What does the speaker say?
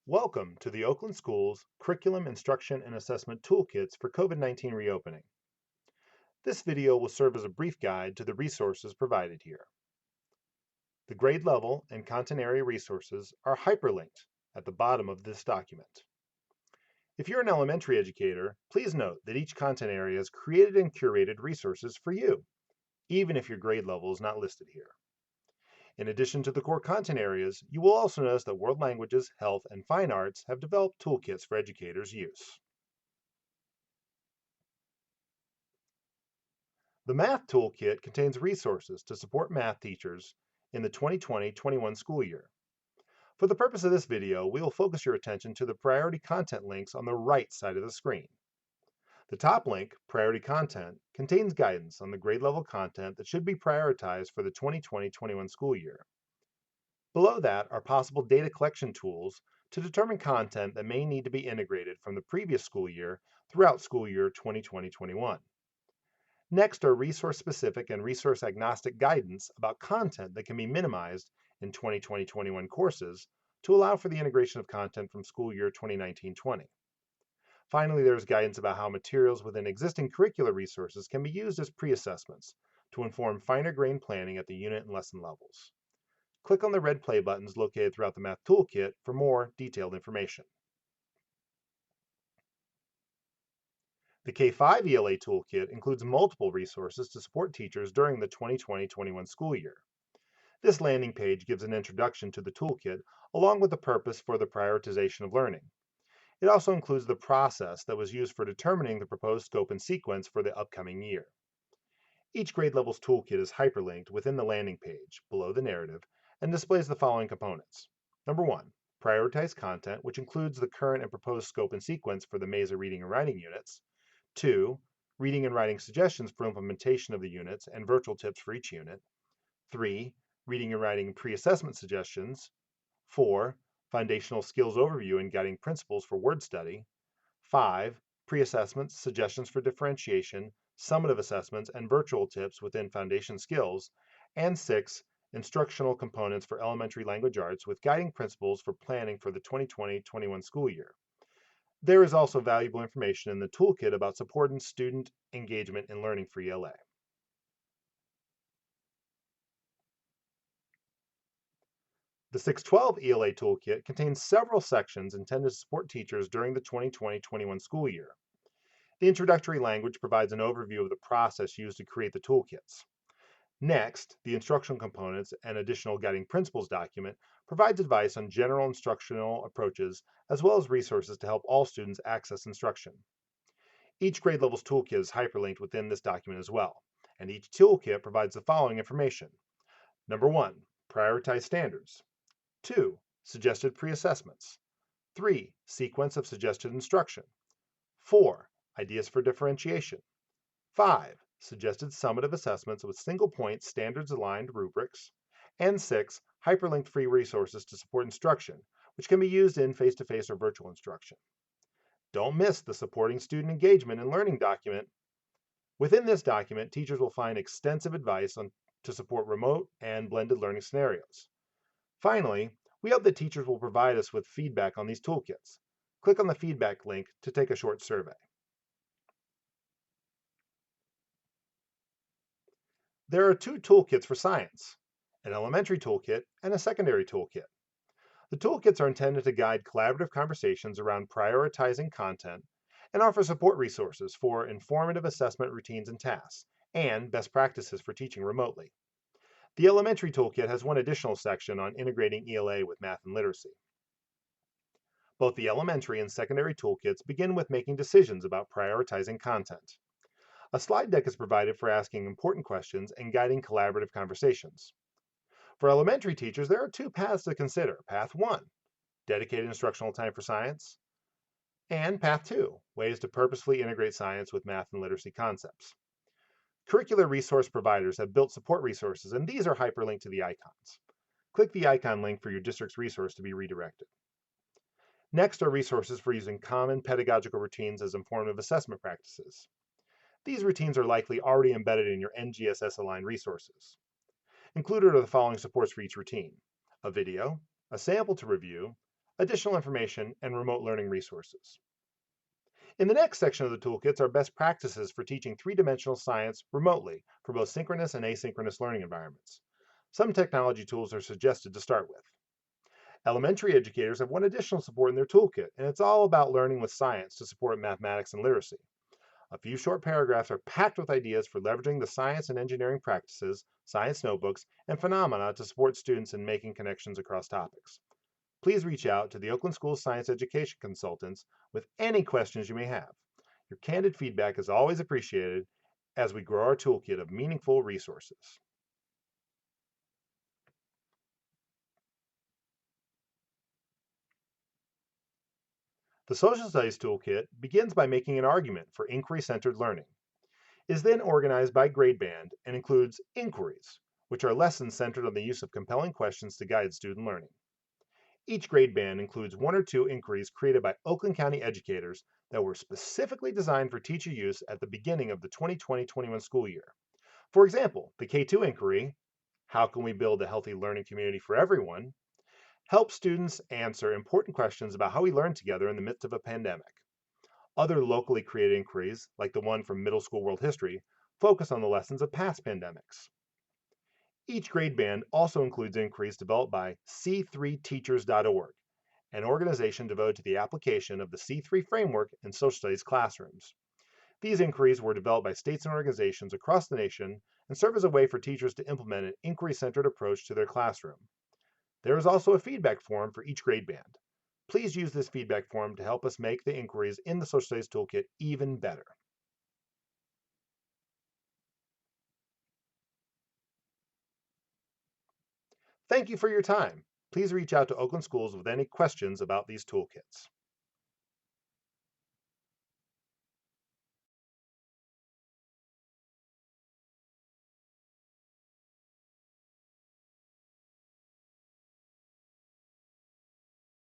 Welcome to the Oakland Schools Curriculum Instruction and Assessment Toolkits for COVID-19 Reopening. This video will serve as a brief guide to the resources provided here. The grade level and content area resources are hyperlinked at the bottom of this document. If you're an elementary educator, please note that each content area has created and curated resources for you, even if your grade level is not listed here. In addition to the core content areas, you will also notice that world languages, health, and fine arts have developed toolkits for educators' use. The Math Toolkit contains resources to support math teachers in the 2020-21 school year. For the purpose of this video, we will focus your attention to the priority content links on the right side of the screen. The top link, Priority Content, contains guidance on the grade level content that should be prioritized for the 2020-21 school year. Below that are possible data collection tools to determine content that may need to be integrated from the previous school year throughout school year 2020-21. Next are resource-specific and resource-agnostic guidance about content that can be minimized in 2020-21 courses to allow for the integration of content from school year 2019-20. Finally, there is guidance about how materials within existing curricular resources can be used as pre-assessments to inform finer-grained planning at the unit and lesson levels. Click on the red play buttons located throughout the Math Toolkit for more detailed information. The K-5 ELA Toolkit includes multiple resources to support teachers during the 2020-21 school year. This landing page gives an introduction to the toolkit along with the purpose for the prioritization of learning. It also includes the process that was used for determining the proposed scope and sequence for the upcoming year. Each grade level's toolkit is hyperlinked within the landing page, below the narrative, and displays the following components. Number 1, prioritize content, which includes the current and proposed scope and sequence for the MESA reading and writing units. 2, reading and writing suggestions for implementation of the units and virtual tips for each unit. 3, reading and writing pre-assessment suggestions. 4, foundational skills overview and guiding principles for word study. 5, pre-assessments, suggestions for differentiation, summative assessments, and virtual tips within foundation skills. And 6, instructional components for elementary language arts with guiding principles for planning for the 2020-21 school year. There is also valuable information in the toolkit about supporting student engagement in learning for ELA. The 612 ELA Toolkit contains several sections intended to support teachers during the 2020-21 school year. The introductory language provides an overview of the process used to create the toolkits. Next, the instructional components and additional guiding principles document provides advice on general instructional approaches as well as resources to help all students access instruction. Each grade level's toolkit is hyperlinked within this document as well, and each toolkit provides the following information. Number 1, prioritize standards. 2, suggested pre-assessments. 3, sequence of suggested instruction. 4, ideas for differentiation. 5, suggested summative assessments with single-point standards-aligned rubrics. And 6, hyperlinked free resources to support instruction, which can be used in face-to-face or virtual instruction. Don't miss the supporting student engagement and learning document. Within this document, teachers will find extensive advice to support remote and blended learning scenarios. Finally, we hope that teachers will provide us with feedback on these toolkits. Click on the feedback link to take a short survey. There are 2 toolkits for science, an elementary toolkit and a secondary toolkit. The toolkits are intended to guide collaborative conversations around prioritizing content and offer support resources for informative assessment routines and tasks, and best practices for teaching remotely. The elementary toolkit has one additional section on integrating ELA with math and literacy. Both the elementary and secondary toolkits begin with making decisions about prioritizing content. A slide deck is provided for asking important questions and guiding collaborative conversations. For elementary teachers, there are 2 paths to consider. Path 1, dedicated instructional time for science, and Path 2, ways to purposefully integrate science with math and literacy concepts. Curricular resource providers have built support resources, and these are hyperlinked to the icons. Click the icon link for your district's resource to be redirected. Next are resources for using common pedagogical routines as informative assessment practices. These routines are likely already embedded in your NGSS-aligned resources. Included are the following supports for each routine: a video, a sample to review, additional information, and remote learning resources. In the next section of the toolkits are best practices for teaching three-dimensional science remotely for both synchronous and asynchronous learning environments. Some technology tools are suggested to start with. Elementary educators have one additional support in their toolkit, and it's all about learning with science to support mathematics and literacy. A few short paragraphs are packed with ideas for leveraging the science and engineering practices, science notebooks, and phenomena to support students in making connections across topics. Please reach out to the Oakland Schools Science Education Consultants with any questions you may have. Your candid feedback is always appreciated as we grow our toolkit of meaningful resources. The Social Studies Toolkit begins by making an argument for inquiry-centered learning. It is then organized by grade band and includes inquiries, which are lessons centered on the use of compelling questions to guide student learning. Each grade band includes one or two inquiries created by Oakland County educators that were specifically designed for teacher use at the beginning of the 2020-21 school year. For example, the K2 inquiry, how can we build a healthy learning community for everyone, helps students answer important questions about how we learn together in the midst of a pandemic. Other locally created inquiries, like the one from Middle School World History, focus on the lessons of past pandemics. Each grade band also includes inquiries developed by c3teachers.org, an organization devoted to the application of the C3 framework in social studies classrooms. These inquiries were developed by states and organizations across the nation and serve as a way for teachers to implement an inquiry-centered approach to their classroom. There is also a feedback form for each grade band. Please use this feedback form to help us make the inquiries in the Social Studies Toolkit even better. Thank you for your time. Please reach out to Oakland Schools with any questions about these toolkits.